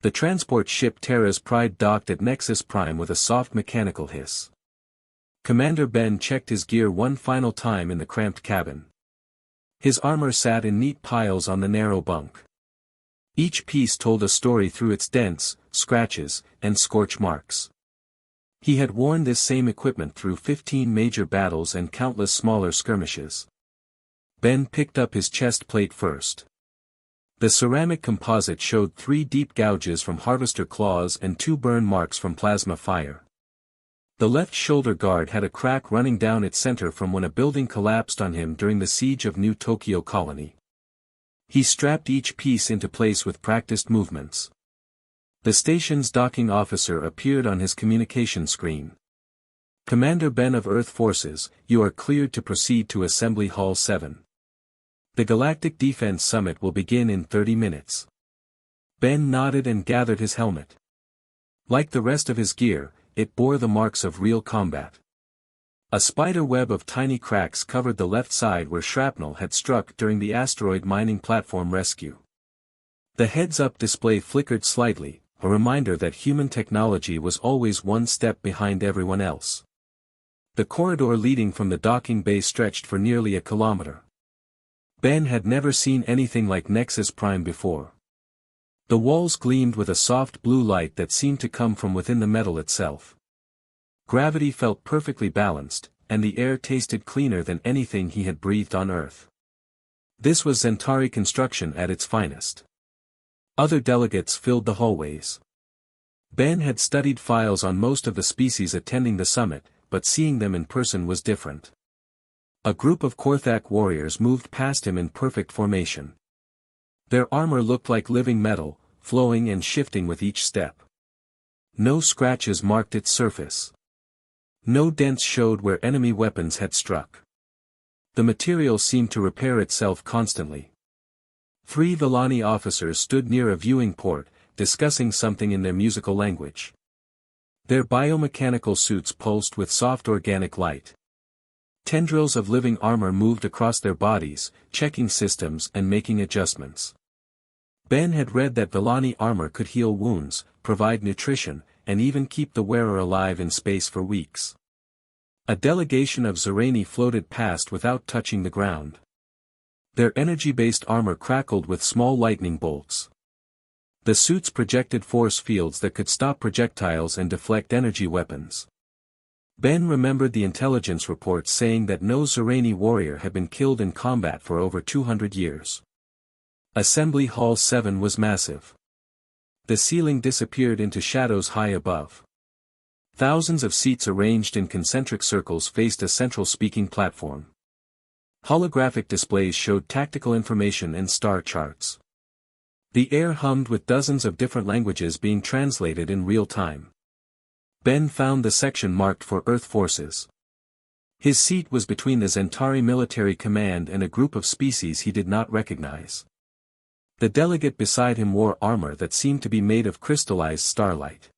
The transport ship Terra's Pride docked at Nexus Prime with a soft mechanical hiss. Commander Ben checked his gear one final time in the cramped cabin. His armor sat in neat piles on the narrow bunk. Each piece told a story through its dents, scratches, and scorch marks. He had worn this same equipment through 15 major battles and countless smaller skirmishes. Ben picked up his chest plate first. The ceramic composite showed 3 deep gouges from harvester claws and 2 burn marks from plasma fire. The left shoulder guard had a crack running down its center from when a building collapsed on him during the siege of New Tokyo Colony. He strapped each piece into place with practiced movements. The station's docking officer appeared on his communication screen. Commander Ben of Earth Forces, you are cleared to proceed to Assembly Hall 7. The Galactic Defense Summit will begin in 30 minutes. Ben nodded and gathered his helmet. Like the rest of his gear, it bore the marks of real combat. A spider web of tiny cracks covered the left side where shrapnel had struck during the asteroid mining platform rescue. The heads-up display flickered slightly, a reminder that human technology was always one step behind everyone else. The corridor leading from the docking bay stretched for nearly a kilometer. Ben had never seen anything like Nexus Prime before. The walls gleamed with a soft blue light that seemed to come from within the metal itself. Gravity felt perfectly balanced, and the air tasted cleaner than anything he had breathed on Earth. This was Centauri construction at its finest. Other delegates filled the hallways. Ben had studied files on most of the species attending the summit, but seeing them in person was different. A group of Korthak warriors moved past him in perfect formation. Their armor looked like living metal, flowing and shifting with each step. No scratches marked its surface. No dents showed where enemy weapons had struck. The material seemed to repair itself constantly. 3 Villani officers stood near a viewing port, discussing something in their musical language. Their biomechanical suits pulsed with soft organic light. Tendrils of living armor moved across their bodies, checking systems and making adjustments. Ben had read that Villani armor could heal wounds, provide nutrition, and even keep the wearer alive in space for weeks. A delegation of Zerani floated past without touching the ground. Their energy-based armor crackled with small lightning bolts. The suits projected force fields that could stop projectiles and deflect energy weapons. Ben remembered the intelligence reports saying that no Zerani warrior had been killed in combat for over 200 years. Assembly Hall 7 was massive. The ceiling disappeared into shadows high above. Thousands of seats arranged in concentric circles faced a central speaking platform. Holographic displays showed tactical information and star charts. The air hummed with dozens of different languages being translated in real time. Ben found the section marked for Earth Forces. His seat was between the Centauri Military Command and a group of species he did not recognize. The delegate beside him wore armor that seemed to be made of crystallized starlight.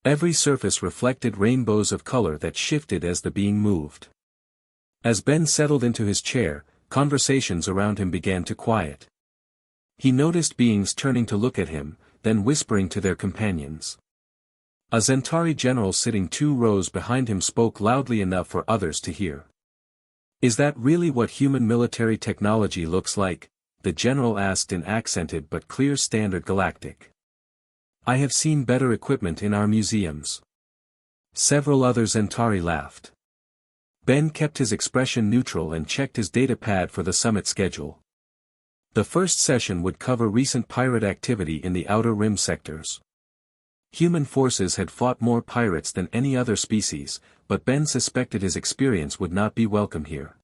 Every surface reflected rainbows of color that shifted as the being moved. As Ben settled into his chair, conversations around him began to quiet. He noticed beings turning to look at him, then whispering to their companions. A Centauri general sitting 2 rows behind him spoke loudly enough for others to hear. "Is that really what human military technology looks like?" the general asked in accented but clear Standard Galactic. "I have seen better equipment in our museums." Several other Centauri laughed. Ben kept his expression neutral and checked his data pad for the summit schedule. The first session would cover recent pirate activity in the Outer Rim sectors. Human forces had fought more pirates than any other species, but Ben suspected his experience would not be welcome here.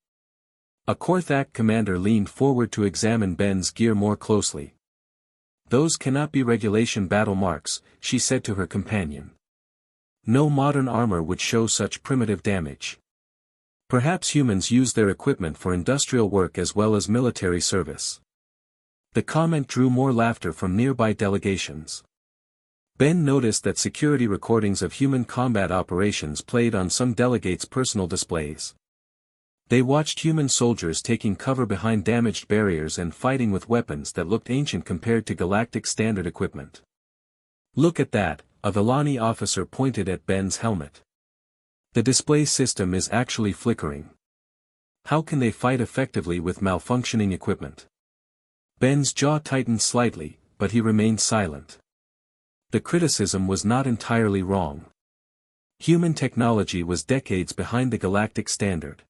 A Korthak commander leaned forward to examine Ben's gear more closely. "Those cannot be regulation battle marks," she said to her companion. "No modern armor would show such primitive damage. Perhaps humans use their equipment for industrial work as well as military service." The comment drew more laughter from nearby delegations. Ben noticed that security recordings of human combat operations played on some delegates' personal displays. They watched human soldiers taking cover behind damaged barriers and fighting with weapons that looked ancient compared to galactic standard equipment. Look at that, a Villani officer pointed at Ben's helmet. The display system is actually flickering. How can they fight effectively with malfunctioning equipment? Ben's jaw tightened slightly, but he remained silent. The criticism was not entirely wrong. Human technology was decades behind the galactic standard.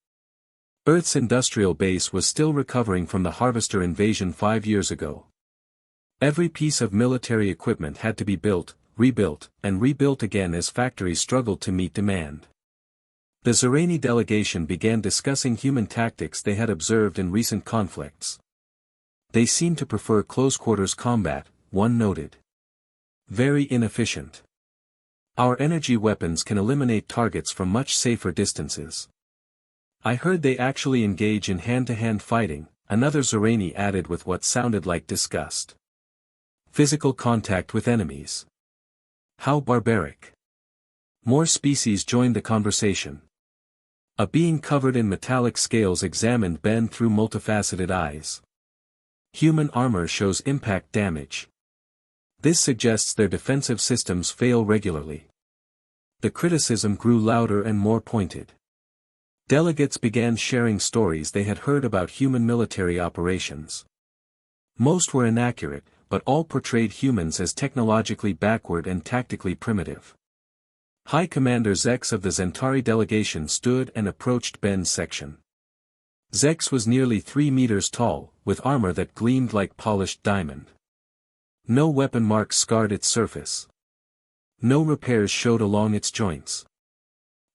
Earth's industrial base was still recovering from the Harvester invasion 5 years ago. Every piece of military equipment had to be built, rebuilt, and rebuilt again as factories struggled to meet demand. The Zerani delegation began discussing human tactics they had observed in recent conflicts. They seemed to prefer close-quarters combat, one noted. Very inefficient. Our energy weapons can eliminate targets from much safer distances. I heard they actually engage in hand-to-hand fighting, another Zerani added with what sounded like disgust. Physical contact with enemies. How barbaric. More species joined the conversation. A being covered in metallic scales examined Ben through multifaceted eyes. Human armor shows impact damage. This suggests their defensive systems fail regularly. The criticism grew louder and more pointed. Delegates began sharing stories they had heard about human military operations. Most were inaccurate, but all portrayed humans as technologically backward and tactically primitive. High Commander Zex of the Zentari delegation stood and approached Ben's section. Zex was nearly 3 meters tall, with armor that gleamed like polished diamond. No weapon marks scarred its surface. No repairs showed along its joints.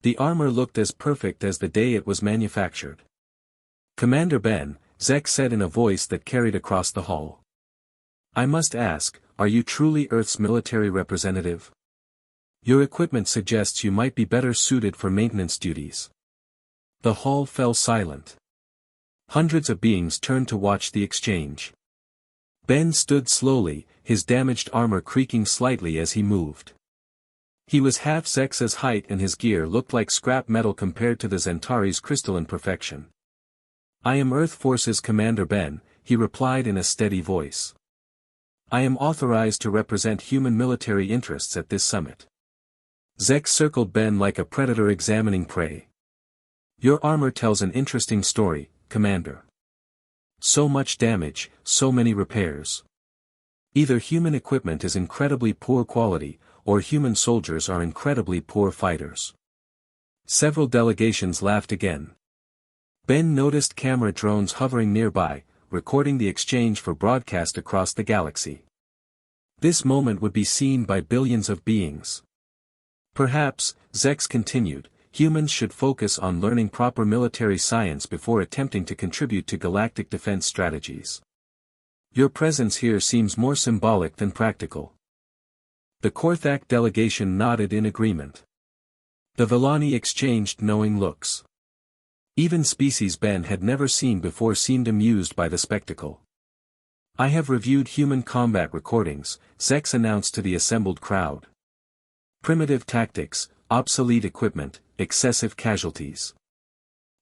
The armor looked as perfect as the day it was manufactured. "Commander Ben," Zex said in a voice that carried across the hall. "I must ask, are you truly Earth's military representative? Your equipment suggests you might be better suited for maintenance duties." The hall fell silent. Hundreds of beings turned to watch the exchange. Ben stood slowly, his damaged armor creaking slightly as he moved. He was half Zex's height and his gear looked like scrap metal compared to the Zentari's crystalline perfection. "I am Earth Forces Commander Ben," he replied in a steady voice. "I am authorized to represent human military interests at this summit." Zex circled Ben like a predator examining prey. "Your armor tells an interesting story, Commander. So much damage, so many repairs. Either human equipment is incredibly poor quality, or human soldiers are incredibly poor fighters." Several delegations laughed again. Ben noticed camera drones hovering nearby, recording the exchange for broadcast across the galaxy. This moment would be seen by billions of beings. "Perhaps," Zex continued, "humans should focus on learning proper military science before attempting to contribute to galactic defense strategies. Your presence here seems more symbolic than practical." The Korthak delegation nodded in agreement. The Villani exchanged knowing looks. Even species Ben had never seen before seemed amused by the spectacle. "I have reviewed human combat recordings," Zex announced to the assembled crowd. "Primitive tactics, obsolete equipment, excessive casualties.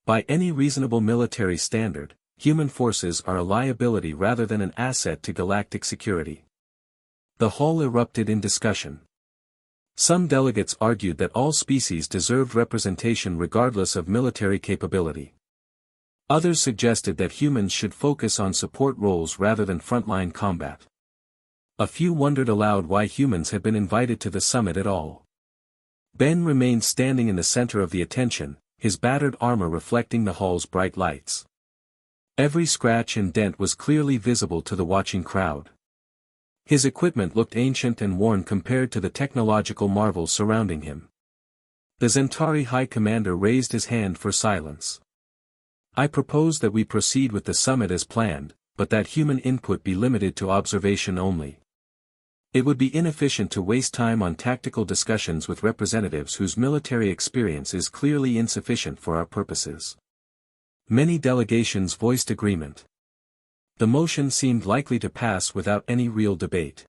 By any reasonable military standard, human forces are a liability rather than an asset to galactic security." The hall erupted in discussion. Some delegates argued that all species deserved representation regardless of military capability. Others suggested that humans should focus on support roles rather than frontline combat. A few wondered aloud why humans had been invited to the summit at all. Ben remained standing in the center of the attention, his battered armor reflecting the hall's bright lights. Every scratch and dent was clearly visible to the watching crowd. His equipment looked ancient and worn compared to the technological marvels surrounding him. The Zentari High Commander raised his hand for silence. "I propose that we proceed with the summit as planned, but that human input be limited to observation only. It would be inefficient to waste time on tactical discussions with representatives whose military experience is clearly insufficient for our purposes." Many delegations voiced agreement. The motion seemed likely to pass without any real debate.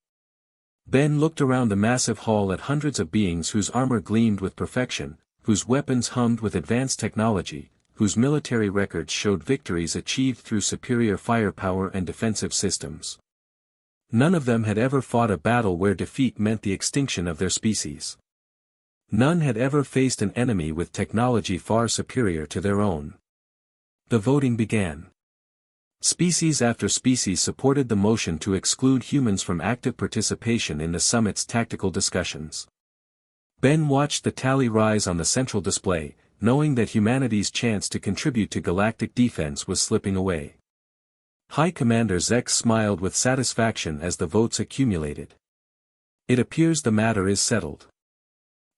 Ben looked around the massive hall at hundreds of beings whose armor gleamed with perfection, whose weapons hummed with advanced technology, whose military records showed victories achieved through superior firepower and defensive systems. None of them had ever fought a battle where defeat meant the extinction of their species. None had ever faced an enemy with technology far superior to their own. The voting began. Species after species supported the motion to exclude humans from active participation in the summit's tactical discussions. Ben watched the tally rise on the central display, knowing that humanity's chance to contribute to galactic defense was slipping away. High Commander Zex smiled with satisfaction as the votes accumulated. It appears the matter is settled.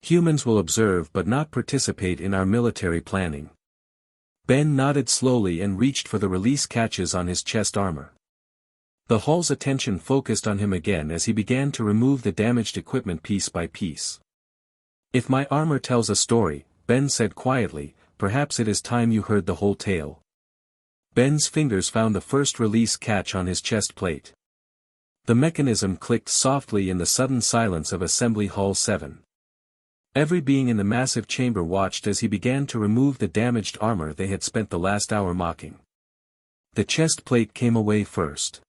Humans will observe but not participate in our military planning. Ben nodded slowly and reached for the release catches on his chest armor. The hull's attention focused on him again as he began to remove the damaged equipment piece by piece. If my armor tells a story, Ben said quietly, perhaps it is time you heard the whole tale. Ben's fingers found the first release catch on his chest plate. The mechanism clicked softly in the sudden silence of Assembly Hall 7. Every being in the massive chamber watched as he began to remove the damaged armor they had spent the last hour mocking. The chest plate came away first.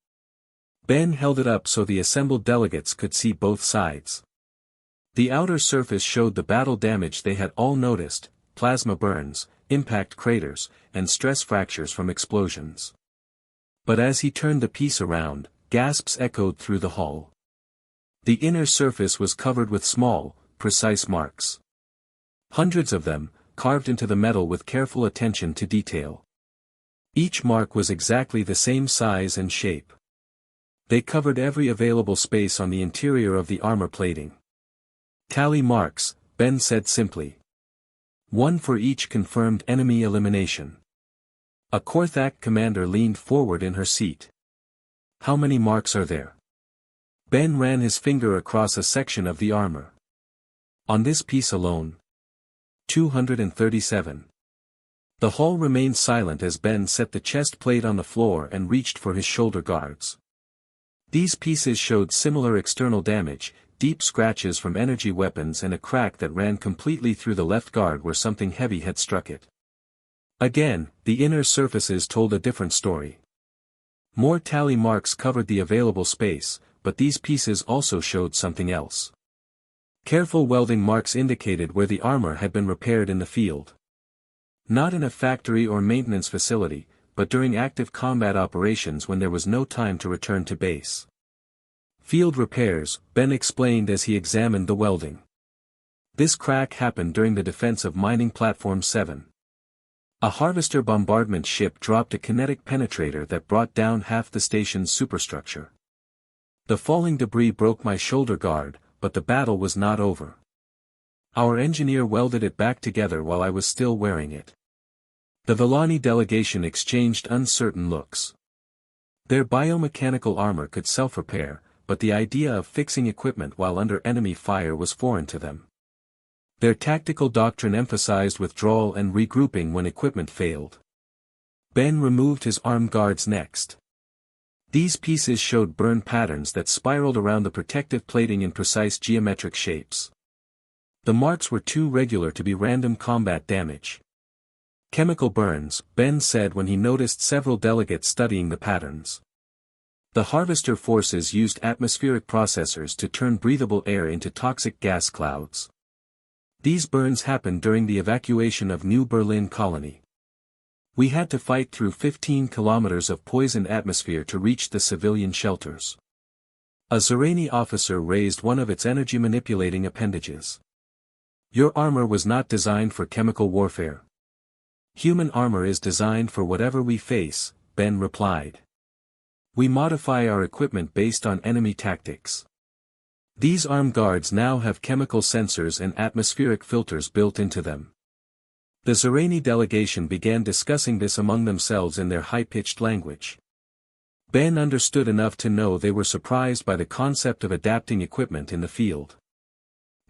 Ben held it up so the assembled delegates could see both sides. The outer surface showed the battle damage they had all noticed, plasma burns, impact craters, and stress fractures from explosions. But as he turned the piece around, gasps echoed through the hull. The inner surface was covered with small, precise marks. Hundreds of them, carved into the metal with careful attention to detail. Each mark was exactly the same size and shape. They covered every available space on the interior of the armor plating. Tally marks, Ben said simply. One for each confirmed enemy elimination. A Korthak commander leaned forward in her seat. How many marks are there? Ben ran his finger across a section of the armor. On this piece alone. 237. The hull remained silent as Ben set the chest plate on the floor and reached for his shoulder guards. These pieces showed similar external damage, deep scratches from energy weapons and a crack that ran completely through the left guard where something heavy had struck it. Again, the inner surfaces told a different story. More tally marks covered the available space, but these pieces also showed something else. Careful welding marks indicated where the armor had been repaired in the field. Not in a factory or maintenance facility, but during active combat operations when there was no time to return to base. Field repairs, Ben explained as he examined the welding. This crack happened during the defense of Mining Platform 7. A harvester bombardment ship dropped a kinetic penetrator that brought down half the station's superstructure. The falling debris broke my shoulder guard, but the battle was not over. Our engineer welded it back together while I was still wearing it. The Villani delegation exchanged uncertain looks. Their biomechanical armor could self-repair, but the idea of fixing equipment while under enemy fire was foreign to them. Their tactical doctrine emphasized withdrawal and regrouping when equipment failed. Ben removed his armed guards next. These pieces showed burn patterns that spiraled around the protective plating in precise geometric shapes. The marks were too regular to be random combat damage. Chemical burns, Ben said when he noticed several delegates studying the patterns. The harvester forces used atmospheric processors to turn breathable air into toxic gas clouds. These burns happened during the evacuation of New Berlin colony. We had to fight through 15 kilometers of poisoned atmosphere to reach the civilian shelters. A Zerani officer raised one of its energy-manipulating appendages. Your armor was not designed for chemical warfare. Human armor is designed for whatever we face, Ben replied. We modify our equipment based on enemy tactics. These armed guards now have chemical sensors and atmospheric filters built into them. The Zerani delegation began discussing this among themselves in their high-pitched language. Ben understood enough to know they were surprised by the concept of adapting equipment in the field.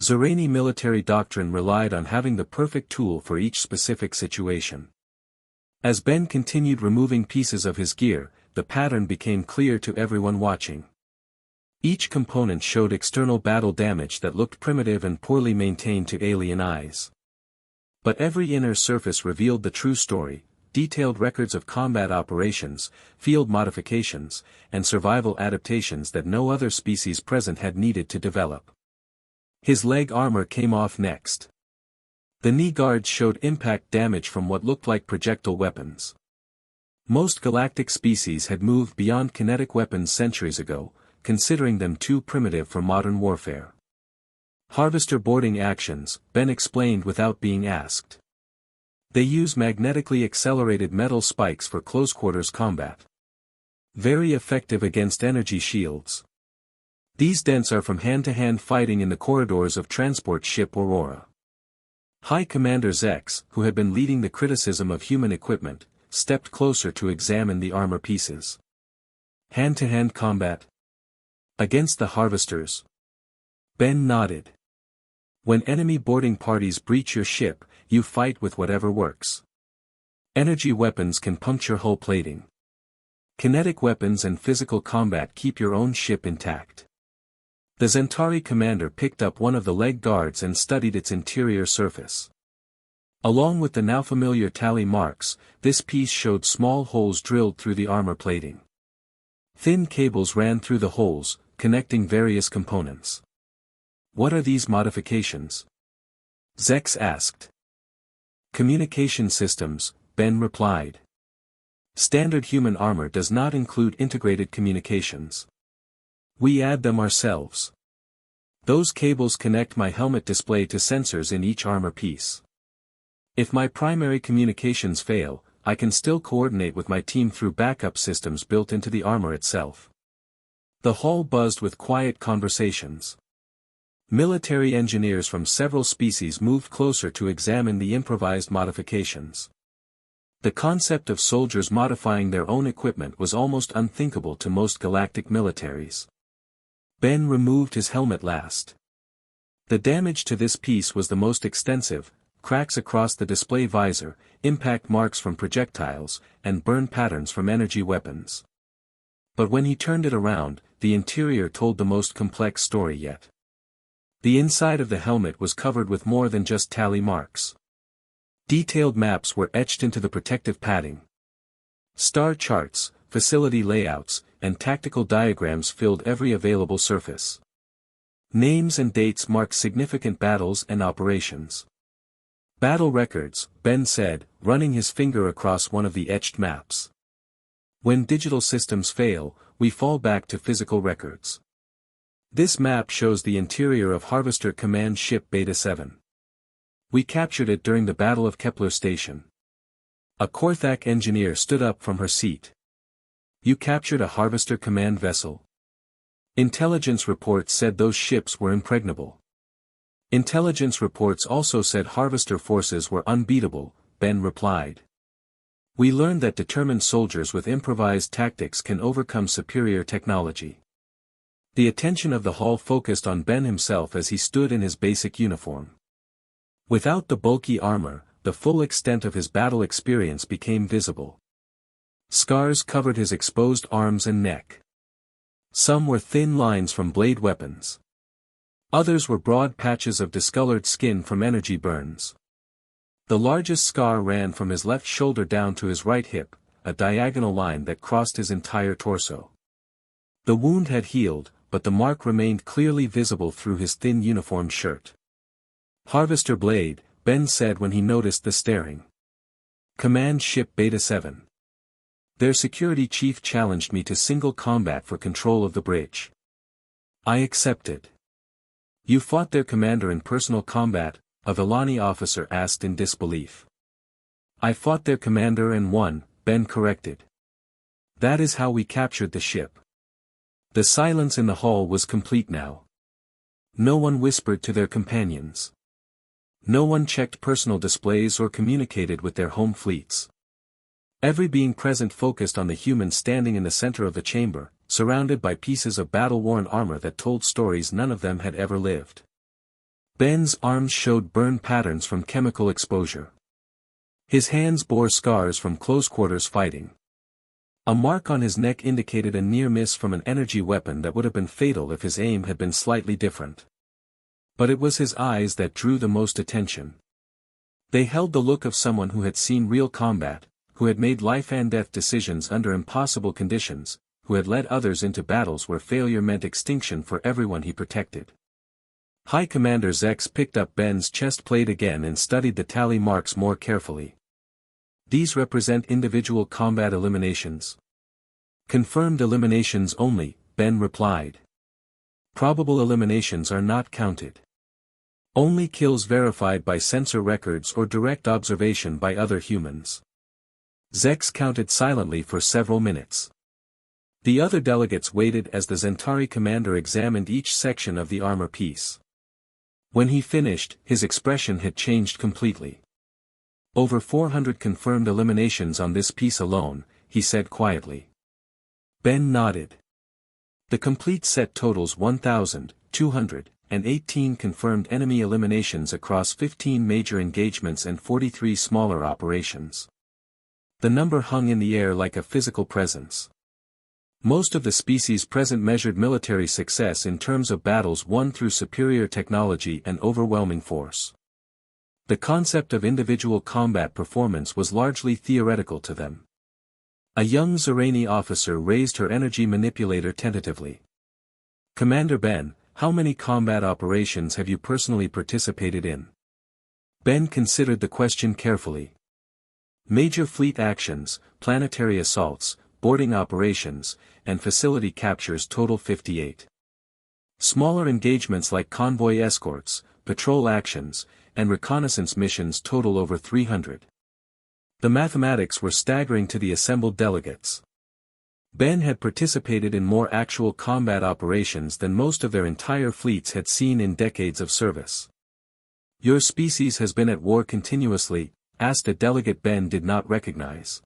Zerani military doctrine relied on having the perfect tool for each specific situation. As Ben continued removing pieces of his gear, the pattern became clear to everyone watching. Each component showed external battle damage that looked primitive and poorly maintained to alien eyes. But every inner surface revealed the true story, detailed records of combat operations, field modifications, and survival adaptations that no other species present had needed to develop. His leg armor came off next. The knee guards showed impact damage from what looked like projectile weapons. Most galactic species had moved beyond kinetic weapons centuries ago, considering them too primitive for modern warfare. Harvester boarding actions, Ben explained without being asked. They use magnetically accelerated metal spikes for close-quarters combat. Very effective against energy shields. These dents are from hand-to-hand fighting in the corridors of transport ship Aurora. High Commander Zex, who had been leading the criticism of human equipment, stepped closer to examine the armor pieces. Hand-to-hand combat? Against the Harvesters? Ben nodded. When enemy boarding parties breach your ship, you fight with whatever works. Energy weapons can puncture hull plating. Kinetic weapons and physical combat keep your own ship intact. The Zentari commander picked up one of the leg guards and studied its interior surface. Along with the now familiar tally marks, this piece showed small holes drilled through the armor plating. Thin cables ran through the holes, connecting various components. What are these modifications? Zex asked. Communication systems, Ben replied. Standard human armor does not include integrated communications. We add them ourselves. Those cables connect my helmet display to sensors in each armor piece. If my primary communications fail, I can still coordinate with my team through backup systems built into the armor itself. The hall buzzed with quiet conversations. Military engineers from several species moved closer to examine the improvised modifications. The concept of soldiers modifying their own equipment was almost unthinkable to most galactic militaries. Ben removed his helmet last. The damage to this piece was the most extensive: cracks across the display visor, impact marks from projectiles, and burn patterns from energy weapons. But when he turned it around, the interior told the most complex story yet. The inside of the helmet was covered with more than just tally marks. Detailed maps were etched into the protective padding. Star charts, facility layouts, and tactical diagrams filled every available surface. Names and dates marked significant battles and operations. Battle records, Ben said, running his finger across one of the etched maps. When digital systems fail, we fall back to physical records. This map shows the interior of Harvester Command Ship Beta 7. We captured it during the Battle of Kepler Station. A Korthak engineer stood up from her seat. You captured a Harvester Command vessel? Intelligence reports said those ships were impregnable. Intelligence reports also said Harvester forces were unbeatable, Ben replied. We learned that determined soldiers with improvised tactics can overcome superior technology. The attention of the hall focused on Ben himself as he stood in his basic uniform. Without the bulky armor, the full extent of his battle experience became visible. Scars covered his exposed arms and neck. Some were thin lines from blade weapons. Others were broad patches of discolored skin from energy burns. The largest scar ran from his left shoulder down to his right hip, a diagonal line that crossed his entire torso. The wound had healed, but the mark remained clearly visible through his thin uniform shirt. Harvester blade, Ben said when he noticed the staring. Command Ship Beta 7. Their security chief challenged me to single combat for control of the bridge. I accepted. You fought their commander in personal combat? A Villani officer asked in disbelief. I fought their commander and won, Ben corrected. That is how we captured the ship. The silence in the hall was complete now. No one whispered to their companions. No one checked personal displays or communicated with their home fleets. Every being present focused on the human standing in the center of the chamber, surrounded by pieces of battle-worn armor that told stories none of them had ever lived. Ben's arms showed burn patterns from chemical exposure. His hands bore scars from close-quarters fighting. A mark on his neck indicated a near miss from an energy weapon that would have been fatal if his aim had been slightly different. But it was his eyes that drew the most attention. They held the look of someone who had seen real combat, who had made life-and-death decisions under impossible conditions, who had led others into battles where failure meant extinction for everyone he protected. High Commander Zex picked up Ben's chest plate again and studied the tally marks more carefully. These represent individual combat eliminations. Confirmed eliminations only, Ben replied. Probable eliminations are not counted. Only kills verified by sensor records or direct observation by other humans. Zex counted silently for several minutes. The other delegates waited as the Zentari commander examined each section of the armor piece. When he finished, his expression had changed completely. Over 400 confirmed eliminations on this piece alone, he said quietly. Ben nodded. The complete set totals 1,218 confirmed enemy eliminations across 15 major engagements and 43 smaller operations. The number hung in the air like a physical presence. Most of the species present measured military success in terms of battles won through superior technology and overwhelming force. The concept of individual combat performance was largely theoretical to them. A young Zerani officer raised her energy manipulator tentatively. Commander Ben, how many combat operations have you personally participated in? Ben considered the question carefully. Major fleet actions, planetary assaults, boarding operations, and facility captures total 58. Smaller engagements like convoy escorts, patrol actions, and reconnaissance missions total over 300. The mathematics were staggering to the assembled delegates. Ben had participated in more actual combat operations than most of their entire fleets had seen in decades of service. Your species has been at war continuously, asked a delegate Ben did not recognize.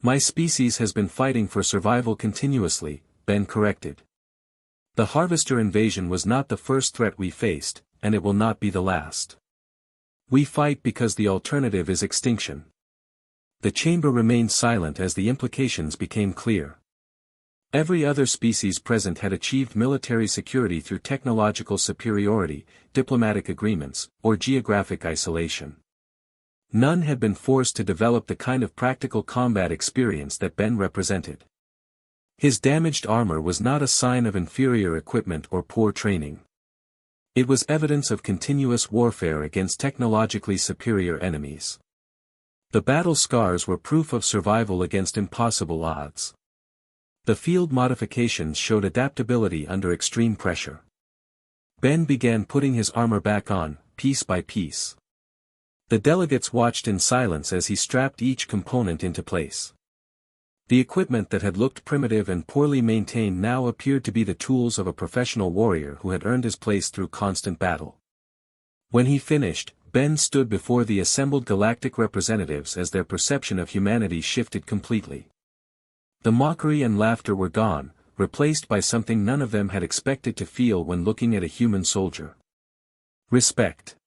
My species has been fighting for survival continuously, Ben corrected. The Harvester invasion was not the first threat we faced, and it will not be the last. We fight because the alternative is extinction. The chamber remained silent as the implications became clear. Every other species present had achieved military security through technological superiority, diplomatic agreements, or geographic isolation. None had been forced to develop the kind of practical combat experience that Ben represented. His damaged armor was not a sign of inferior equipment or poor training. It was evidence of continuous warfare against technologically superior enemies. The battle scars were proof of survival against impossible odds. The field modifications showed adaptability under extreme pressure. Ben began putting his armor back on, piece by piece. The delegates watched in silence as he strapped each component into place. The equipment that had looked primitive and poorly maintained now appeared to be the tools of a professional warrior who had earned his place through constant battle. When he finished, Ben stood before the assembled galactic representatives as their perception of humanity shifted completely. The mockery and laughter were gone, replaced by something none of them had expected to feel when looking at a human soldier. Respect.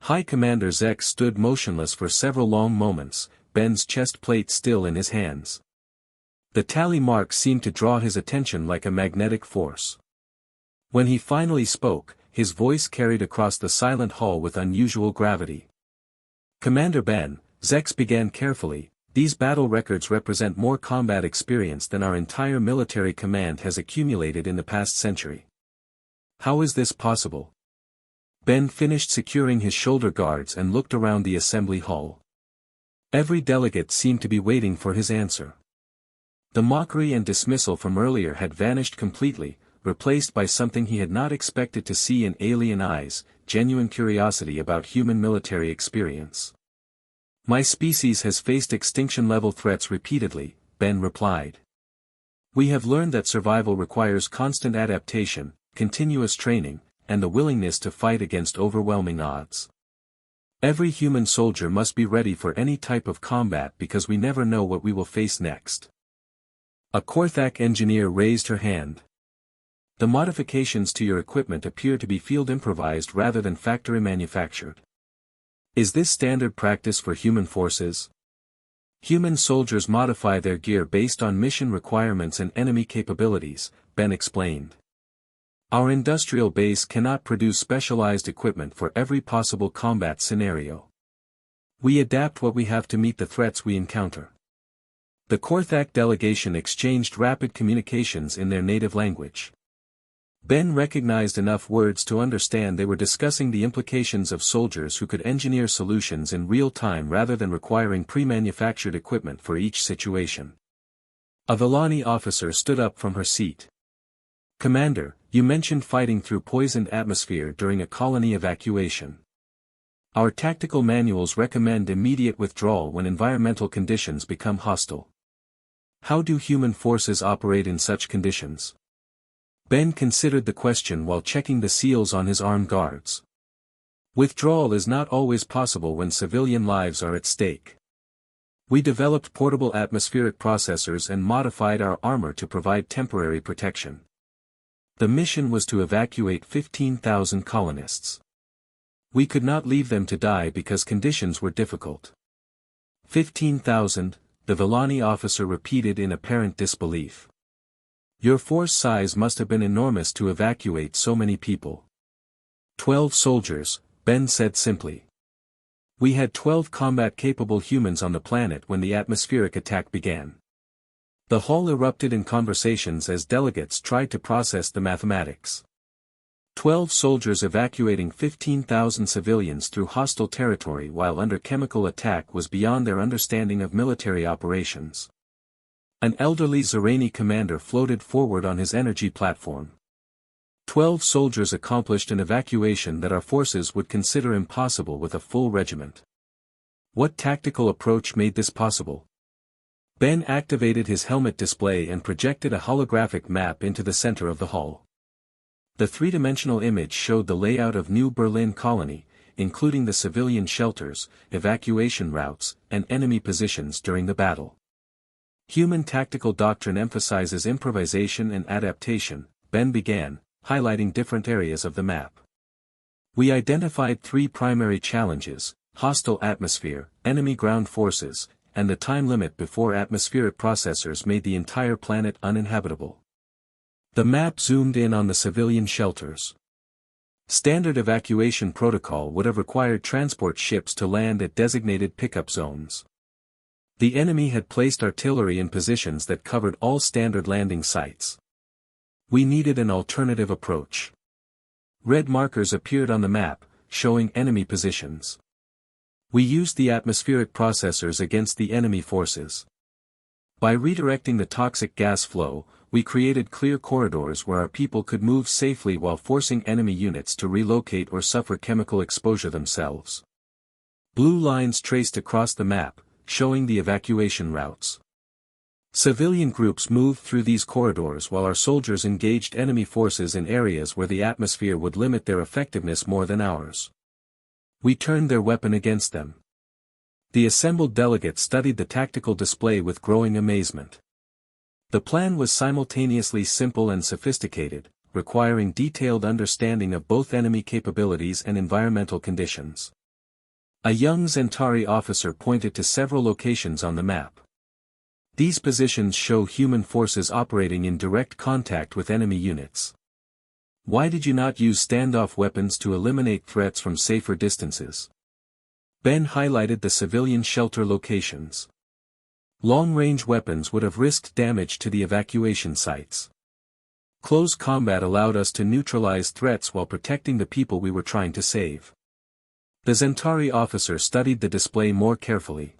High Commander Zex stood motionless for several long moments, Ben's chest plate still in his hands. The tally mark seemed to draw his attention like a magnetic force. When he finally spoke, his voice carried across the silent hall with unusual gravity. Commander Ben, Zex began carefully, these battle records represent more combat experience than our entire military command has accumulated in the past century. How is this possible? Ben finished securing his shoulder guards and looked around the assembly hall. Every delegate seemed to be waiting for his answer. The mockery and dismissal from earlier had vanished completely, replaced by something he had not expected to see in alien eyes, genuine curiosity about human military experience. My species has faced extinction-level threats repeatedly, Ben replied. We have learned that survival requires constant adaptation, continuous training, and the willingness to fight against overwhelming odds. Every human soldier must be ready for any type of combat because we never know what we will face next. A Korthak engineer raised her hand. The modifications to your equipment appear to be field improvised rather than factory manufactured. Is this standard practice for human forces? Human soldiers modify their gear based on mission requirements and enemy capabilities, Ben explained. Our industrial base cannot produce specialized equipment for every possible combat scenario. We adapt what we have to meet the threats we encounter. The Korthak delegation exchanged rapid communications in their native language. Ben recognized enough words to understand they were discussing the implications of soldiers who could engineer solutions in real time rather than requiring pre-manufactured equipment for each situation. A Villani officer stood up from her seat. "Commander, you mentioned fighting through poisoned atmosphere during a colony evacuation. Our tactical manuals recommend immediate withdrawal when environmental conditions become hostile. How do human forces operate in such conditions?" Ben considered the question while checking the seals on his armed guards. Withdrawal is not always possible when civilian lives are at stake. We developed portable atmospheric processors and modified our armor to provide temporary protection. The mission was to evacuate 15,000 colonists. We could not leave them to die because conditions were difficult. 15,000, the Villani officer repeated in apparent disbelief. Your force size must have been enormous to evacuate so many people. 12 soldiers, Ben said simply. We had 12 combat-capable humans on the planet when the atmospheric attack began. The hall erupted in conversations as delegates tried to process the mathematics. 12 soldiers evacuating 15,000 civilians through hostile territory while under chemical attack was beyond their understanding of military operations. An elderly Zerani commander floated forward on his energy platform. 12 soldiers accomplished an evacuation that our forces would consider impossible with a full regiment. What tactical approach made this possible? Ben activated his helmet display and projected a holographic map into the center of the hall. The three-dimensional image showed the layout of New Berlin colony, including the civilian shelters, evacuation routes, and enemy positions during the battle. Human tactical doctrine emphasizes improvisation and adaptation, Ben began, highlighting different areas of the map. We identified 3 primary challenges: hostile atmosphere, enemy ground forces, and the time limit before atmospheric processors made the entire planet uninhabitable. The map zoomed in on the civilian shelters. Standard evacuation protocol would have required transport ships to land at designated pickup zones. The enemy had placed artillery in positions that covered all standard landing sites. We needed an alternative approach. Red markers appeared on the map, showing enemy positions. We used the atmospheric processors against the enemy forces. By redirecting the toxic gas flow, we created clear corridors where our people could move safely while forcing enemy units to relocate or suffer chemical exposure themselves. Blue lines traced across the map, showing the evacuation routes. Civilian groups moved through these corridors while our soldiers engaged enemy forces in areas where the atmosphere would limit their effectiveness more than ours. We turned their weapon against them. The assembled delegates studied the tactical display with growing amazement. The plan was simultaneously simple and sophisticated, requiring detailed understanding of both enemy capabilities and environmental conditions. A young Zentari officer pointed to several locations on the map. These positions show human forces operating in direct contact with enemy units. Why did you not use standoff weapons to eliminate threats from safer distances? Ben highlighted the civilian shelter locations. Long-range weapons would have risked damage to the evacuation sites. Close combat allowed us to neutralize threats while protecting the people we were trying to save. The Zentari officer studied the display more carefully.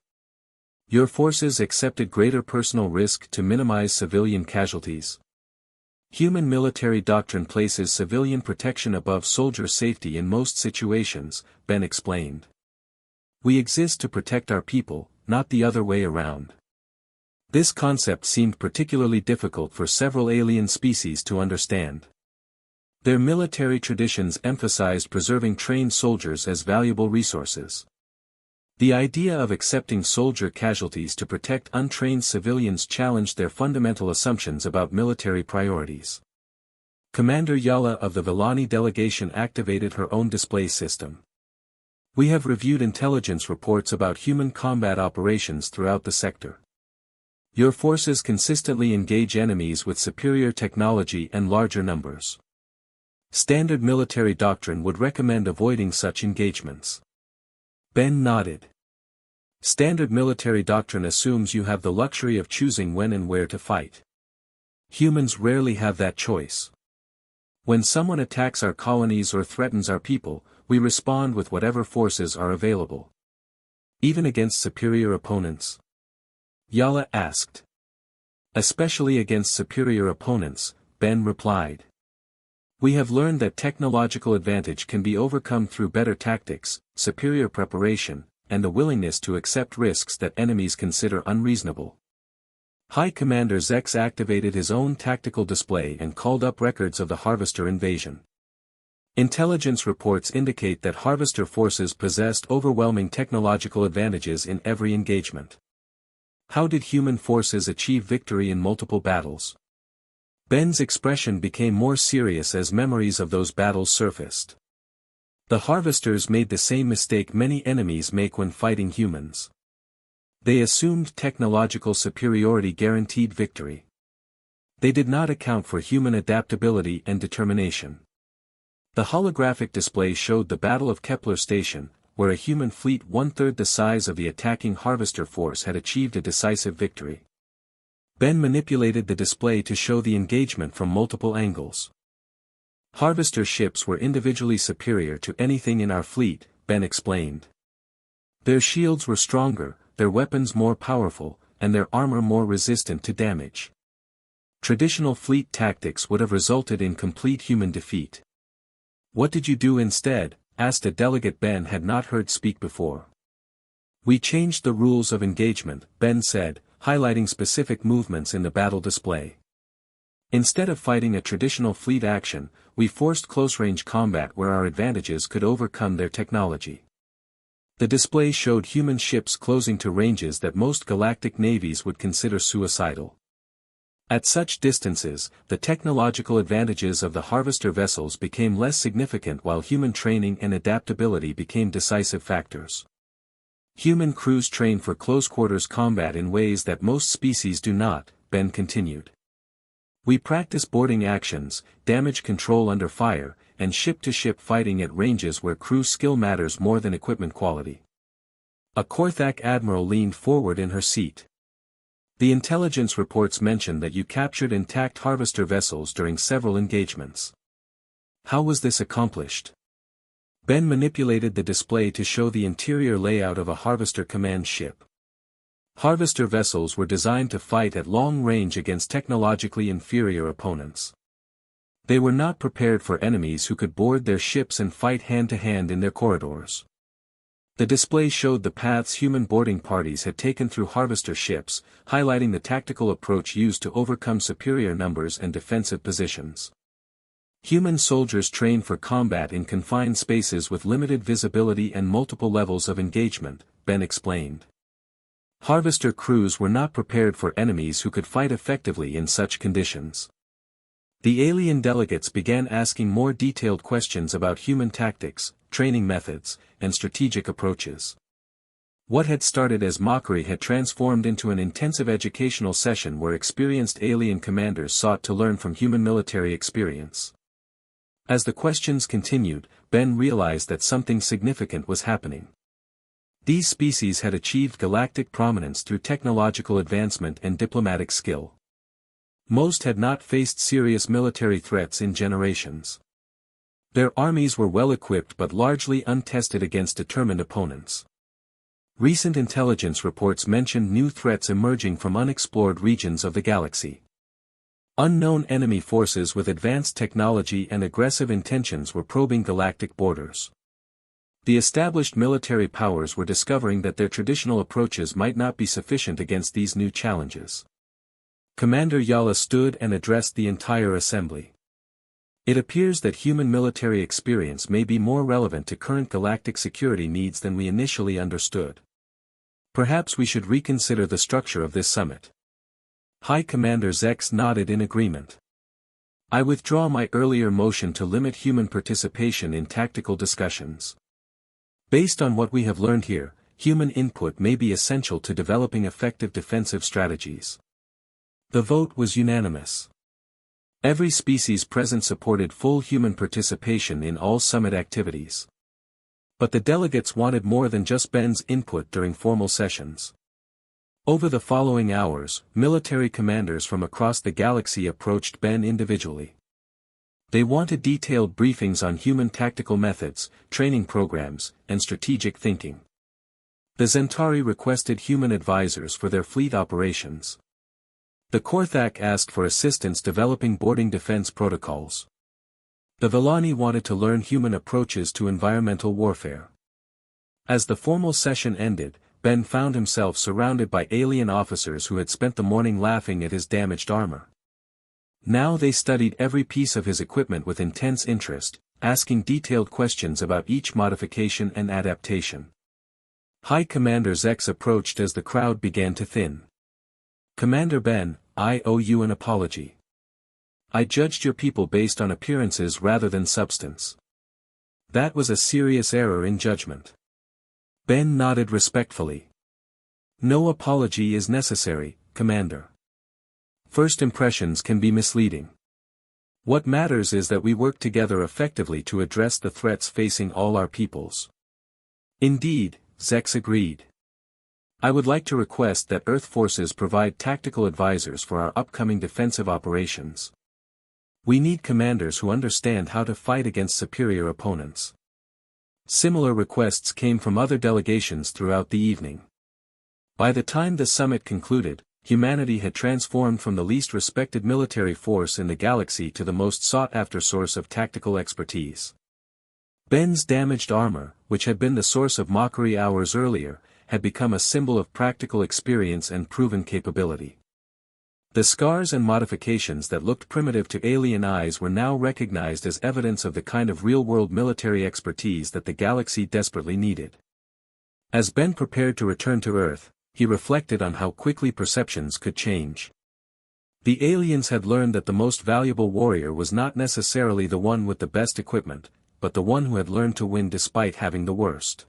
Your forces accepted greater personal risk to minimize civilian casualties. Human military doctrine places civilian protection above soldier safety in most situations, Ben explained. We exist to protect our people, not the other way around. This concept seemed particularly difficult for several alien species to understand. Their military traditions emphasized preserving trained soldiers as valuable resources. The idea of accepting soldier casualties to protect untrained civilians challenged their fundamental assumptions about military priorities. Commander Yala of the Villani delegation activated her own display system. We have reviewed intelligence reports about human combat operations throughout the sector. Your forces consistently engage enemies with superior technology and larger numbers. Standard military doctrine would recommend avoiding such engagements. Ben nodded. Standard military doctrine assumes you have the luxury of choosing when and where to fight. Humans rarely have that choice. When someone attacks our colonies or threatens our people, we respond with whatever forces are available. Even against superior opponents? Yala asked. Especially against superior opponents, Ben replied. We have learned that technological advantage can be overcome through better tactics, superior preparation, and a willingness to accept risks that enemies consider unreasonable. High Commander Zex activated his own tactical display and called up records of the Harvester invasion. Intelligence reports indicate that Harvester forces possessed overwhelming technological advantages in every engagement. How did human forces achieve victory in multiple battles? Ben's expression became more serious as memories of those battles surfaced. The Harvesters made the same mistake many enemies make when fighting humans. They assumed technological superiority guaranteed victory. They did not account for human adaptability and determination. The holographic display showed the Battle of Kepler Station, where a human fleet one-third the size of the attacking Harvester force had achieved a decisive victory. Ben manipulated the display to show the engagement from multiple angles. Harvester ships were individually superior to anything in our fleet, Ben explained. Their shields were stronger, their weapons more powerful, and their armor more resistant to damage. Traditional fleet tactics would have resulted in complete human defeat. What did you do instead? Asked a delegate Ben had not heard speak before. We changed the rules of engagement, Ben said, highlighting specific movements in the battle display. Instead of fighting a traditional fleet action, we forced close-range combat where our advantages could overcome their technology. The display showed human ships closing to ranges that most galactic navies would consider suicidal. At such distances, the technological advantages of the Harvester vessels became less significant while human training and adaptability became decisive factors. Human crews train for close-quarters combat in ways that most species do not, Ben continued. We practice boarding actions, damage control under fire, and ship-to-ship fighting at ranges where crew skill matters more than equipment quality. A Korthak admiral leaned forward in her seat. The intelligence reports mention that you captured intact Harvester vessels during several engagements. How was this accomplished? Ben manipulated the display to show the interior layout of a Harvester command ship. Harvester vessels were designed to fight at long range against technologically inferior opponents. They were not prepared for enemies who could board their ships and fight hand-to-hand in their corridors. The display showed the paths human boarding parties had taken through Harvester ships, highlighting the tactical approach used to overcome superior numbers and defensive positions. Human soldiers train for combat in confined spaces with limited visibility and multiple levels of engagement, Ben explained. Harvester crews were not prepared for enemies who could fight effectively in such conditions. The alien delegates began asking more detailed questions about human tactics, training methods, and strategic approaches. What had started as mockery had transformed into an intensive educational session where experienced alien commanders sought to learn from human military experience. As the questions continued, Ben realized that something significant was happening. These species had achieved galactic prominence through technological advancement and diplomatic skill. Most had not faced serious military threats in generations. Their armies were well equipped but largely untested against determined opponents. Recent intelligence reports mentioned new threats emerging from unexplored regions of the galaxy. Unknown enemy forces with advanced technology and aggressive intentions were probing galactic borders. The established military powers were discovering that their traditional approaches might not be sufficient against these new challenges. Commander Yala stood and addressed the entire assembly. It appears that human military experience may be more relevant to current galactic security needs than we initially understood. Perhaps we should reconsider the structure of this summit. High Commander Zex nodded in agreement. I withdraw my earlier motion to limit human participation in tactical discussions. Based on what we have learned here, human input may be essential to developing effective defensive strategies. The vote was unanimous. Every species present supported full human participation in all summit activities. But the delegates wanted more than just Ben's input during formal sessions. Over the following hours, military commanders from across the galaxy approached Ben individually. They wanted detailed briefings on human tactical methods, training programs, and strategic thinking. The Centauri requested human advisors for their fleet operations. The Korthak asked for assistance developing boarding defense protocols. The Villani wanted to learn human approaches to environmental warfare. As the formal session ended, Ben found himself surrounded by alien officers who had spent the morning laughing at his damaged armor. Now they studied every piece of his equipment with intense interest, asking detailed questions about each modification and adaptation. High Commander Zex approached as the crowd began to thin. "Commander Ben, I owe you an apology. I judged your people based on appearances rather than substance. That was a serious error in judgment." Ben nodded respectfully. "No apology is necessary, Commander. First impressions can be misleading. What matters is that we work together effectively to address the threats facing all our peoples." "Indeed," Zex agreed. "I would like to request that Earth forces provide tactical advisors for our upcoming defensive operations. We need commanders who understand how to fight against superior opponents." Similar requests came from other delegations throughout the evening. By the time the summit concluded, humanity had transformed from the least respected military force in the galaxy to the most sought-after source of tactical expertise. Ben's damaged armor, which had been the source of mockery hours earlier, had become a symbol of practical experience and proven capability. The scars and modifications that looked primitive to alien eyes were now recognized as evidence of the kind of real-world military expertise that the galaxy desperately needed. As Ben prepared to return to Earth, he reflected on how quickly perceptions could change. The aliens had learned that the most valuable warrior was not necessarily the one with the best equipment, but the one who had learned to win despite having the worst.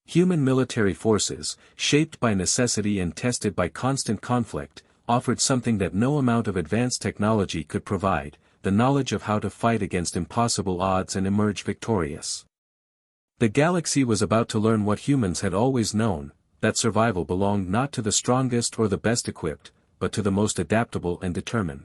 Human military forces, shaped by necessity and tested by constant conflict, offered something that no amount of advanced technology could provide, the knowledge of how to fight against impossible odds and emerge victorious. The galaxy was about to learn what humans had always known, that survival belonged not to the strongest or the best equipped, but to the most adaptable and determined.